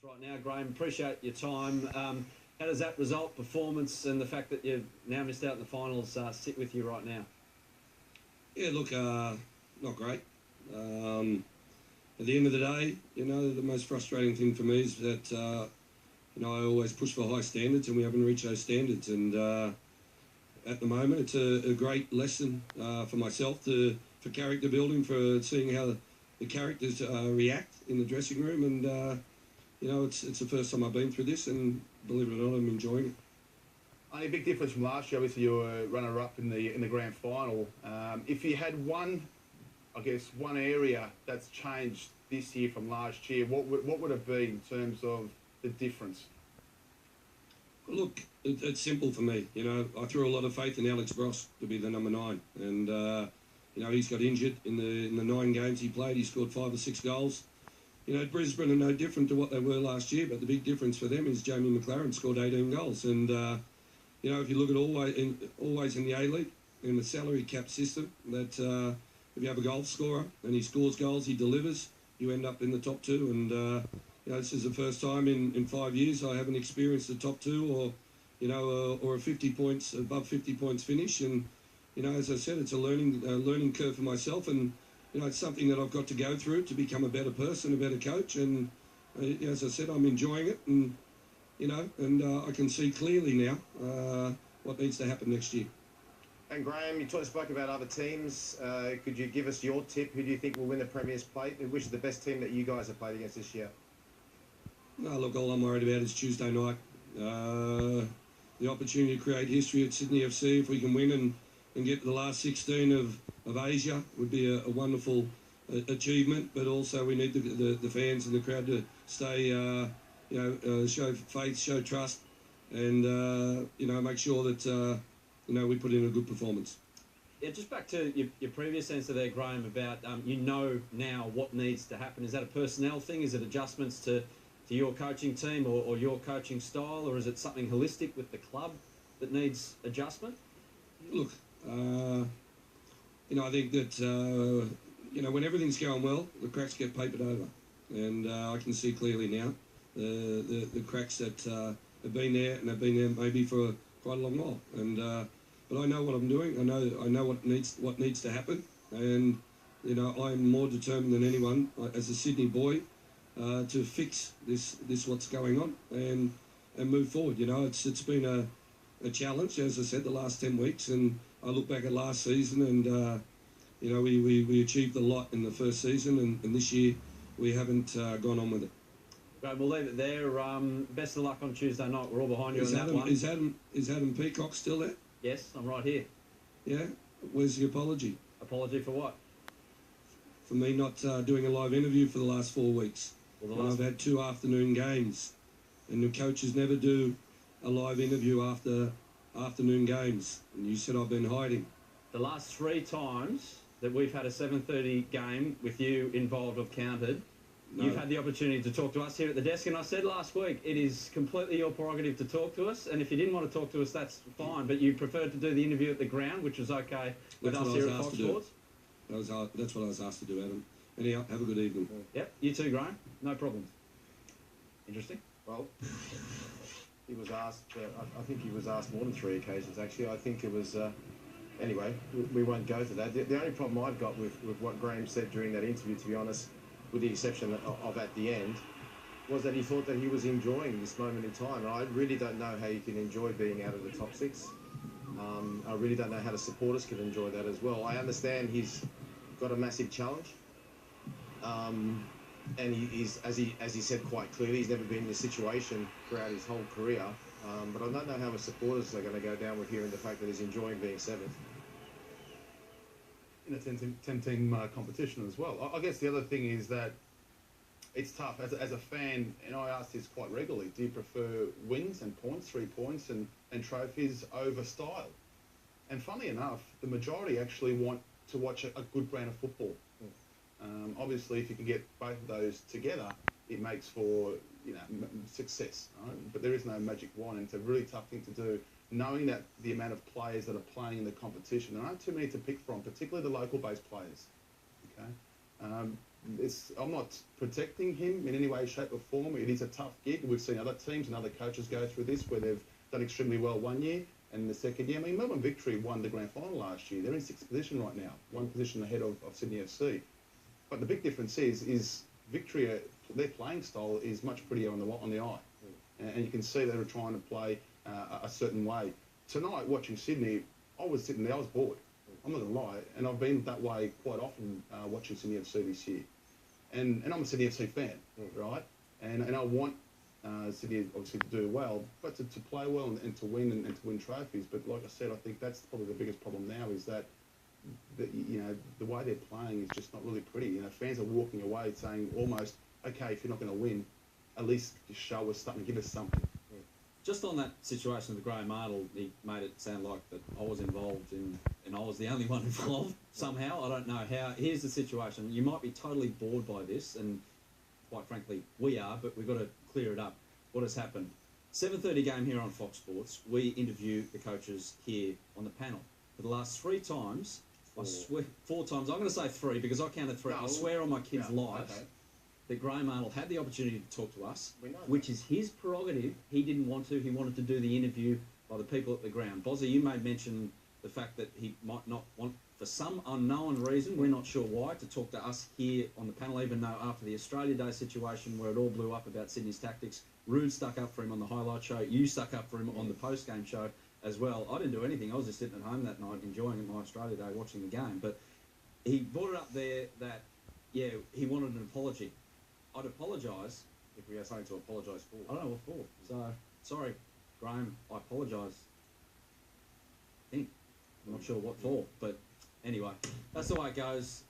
Right now, Graham, appreciate your time. How does that result, performance, and the fact that you've now missed out in the finals sit with you right now? Yeah, look, not great. At the end of the day, the most frustrating thing for me is that, I always push for high standards and we haven't reached those standards. And at the moment, it's a great lesson for myself for character building, for seeing how the characters react in the dressing room. And, it's the first time I've been through this, and believe it or not, I'm enjoying it. Only a big difference from last year. Obviously, you were runner-up in the grand final. If you had one area that's changed this year from last year, what would it be in terms of the difference? Look, it's simple for me. I threw a lot of faith in Alex Bross to be the number 9, and he's got injured in the 9 games he played. He scored 5 or 6 goals. Brisbane are no different to what they were last year, but the big difference for them is Jamie McLaren scored 18 goals. And if you look at always in the A-League, in the salary cap system, that if you have a goal scorer and he scores goals, he delivers, you end up in the top 2. And this is the first time in 5 years I haven't experienced the top 2 or a 50 points above 50 points finish. And as I said, it's a learning curve for myself, and it's something that I've got to go through to become a better person, a better coach. And as I said, I'm enjoying it, and I can see clearly now what needs to happen next year. And Graham, you spoke about other teams. Could you give us your tip? Who do you think will win the Premier's Plate? Which is the best team that you guys have played against this year? No, look, all I'm worried about is Tuesday night. The opportunity to create history at Sydney FC. If we can win and get to the last 16 of Asia, would be a wonderful achievement. But also we need the fans and the crowd to stay, show faith, show trust, and make sure that we put in a good performance. Yeah, just back to your previous answer there, Graham, about now what needs to happen. Is that a personnel thing? Is it adjustments to your coaching team or your coaching style, or is it something holistic with the club that needs adjustment? Look, I think that when everything's going well, the cracks get papered over, and I can see clearly now the cracks that have been there, and have been there maybe for quite a long while. And but I know what I'm doing. I know what needs to happen, and I'm more determined than anyone as a Sydney boy to fix this what's going on and move forward. It's been a challenge, as I said, the last 10 weeks, and I look back at last season, and we achieved a lot in the first season, and this year we haven't gone on with it. Great, we'll leave it there. Best of luck on Tuesday night. We're all behind you on that one. Is Adam Peacock still there? Yes, I'm right here. Yeah? Where's the apology? Apology for what? For me not doing a live interview for the last 4 weeks. Well, I've had 2 afternoon games, and the coaches never do a live interview after afternoon games. And you said I've been hiding. The last 3 times that we've had a 7:30 game with you involved, I've counted. No. You've had the opportunity to talk to us here at the desk, and I said last week, it is completely your prerogative to talk to us, and if you didn't want to talk to us, that's fine, but you preferred to do the interview at the ground, which was okay with us here at Fox Sports. That's what I was asked to do, Adam. Anyhow, have a good evening. Yep, you too, Graham. No problems. Interesting. Well, he was asked, I think he was asked more than 3 occasions, actually. I think it was... Anyway, we won't go to that. The only problem I've got with what Graham said during that interview, to be honest, with the exception of at the end, was that he thought that he was enjoying this moment in time. And I really don't know how you can enjoy being out of the top 6. I really don't know how the supporters can enjoy that as well. I understand he's got a massive challenge. And he's, as he said quite clearly, he's never been in this situation throughout his whole career. But I don't know how the supporters are going to go down with hearing the fact that he's enjoying being 7th. In a 10-team competition as well. I guess the other thing is that it's tough. As a fan, and I ask this quite regularly, do you prefer wins and points, 3 points and trophies over style? And funnily enough, the majority actually want to watch a good brand of football. Obviously, if you can get both of those together, it makes for success. Right? But there is no magic wand, and it's a really tough thing to do. Knowing that the amount of players that are playing in the competition, there aren't too many to pick from, particularly the local-based players. Okay, I'm not protecting him in any way, shape or form. It is a tough gig. We've seen other teams and other coaches go through this where they've done extremely well one year and the second year. I mean, Melbourne Victory won the grand final last year. They're in 6th position right now, one position ahead of Sydney FC. But the big difference is Victory, their playing style is much prettier on the eye. And you can see they were trying to play a certain way. Tonight, watching Sydney, I was sitting there, I was bored. I'm not going to lie. And I've been that way quite often watching Sydney FC this year. And I'm a Sydney FC fan, right? And I want Sydney obviously to do well, but to play well and to win and to win trophies. But like I said, I think that's probably the biggest problem now is that the way they're playing is just not really pretty. You know, fans are walking away saying almost, okay, if you're not going to win, at least just show us something, give us something. Just on that situation with the Grey Martel, he made it sound like that I was involved in, and I was the only one involved somehow. I don't know how. Here's the situation. You might be totally bored by this, and quite frankly, we are, but we've got to clear it up. What has happened? 7:30 game here on Fox Sports. We interview the coaches here on the panel. For the last 3 times, I swear, 4 times, I'm going to say 3 because I counted 3. No, I swear on my kids' lives. Okay. That Grey Martel had the opportunity to talk to us, which is his prerogative. He didn't want to. He wanted to do the interview by the people at the ground. Bozzy, you made mention the fact that he might not want, for some unknown reason, we're not sure why, to talk to us here on the panel, even though after the Australia Day situation where it all blew up about Sydney's tactics, Roon stuck up for him on the highlight show, you stuck up for him on the post-game show as well. I didn't do anything. I was just sitting at home that night enjoying my Australia Day, watching the game. But he brought it up there that, yeah, he wanted an apology. I'd apologise if we had something to apologise for. I don't know what for. So, sorry, Graham, I apologise. I think. I'm not sure what for, but anyway, that's the way it goes.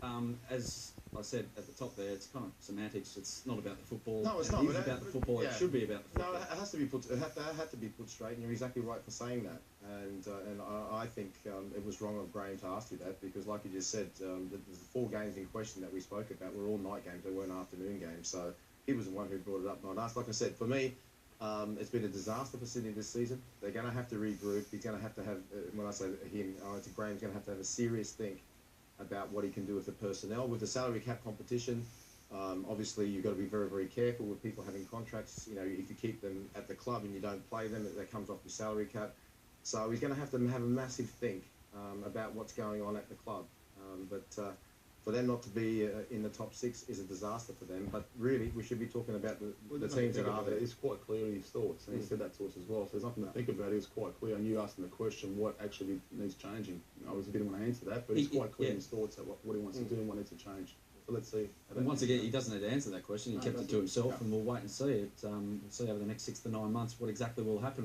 As I said at the top there, it's kind of semantics. It's not about the football. No, it's not. It is about the football. Yeah. It should be about the football. No, it has to be put. It had to be put straight, and you're exactly right for saying that. And I think it was wrong of Graham to ask you that because, like you just said, the 4 games in question that we spoke about were all night games. They weren't afternoon games. So he was the one who brought it up, not us. Like I said, for me, it's been a disaster for Sydney this season. They're going to have to regroup. He's going to have, when I say him, I think Graham's going to have a serious think about what he can do with the personnel. With the salary cap competition, obviously you've got to be very, very careful with people having contracts. You know, if you keep them at the club and you don't play them, that comes off your salary cap. So he's going to have a massive think about what's going on at the club. But for them not to be in the top 6 is a disaster for them. But really, we should be talking about the teams that are there. It's quite clear in his thoughts, and he said that to us as well. So there's nothing to think about. It was quite clear. And you asked him the question, what actually needs changing? I didn't want to answer that, but it's quite clear in his thoughts that what he wants to do and what needs to change. So let's see. And once again, he doesn't need to answer that question. He kept it to himself, and we'll wait and see it. We'll see over the next 6 to 9 months what exactly will happen.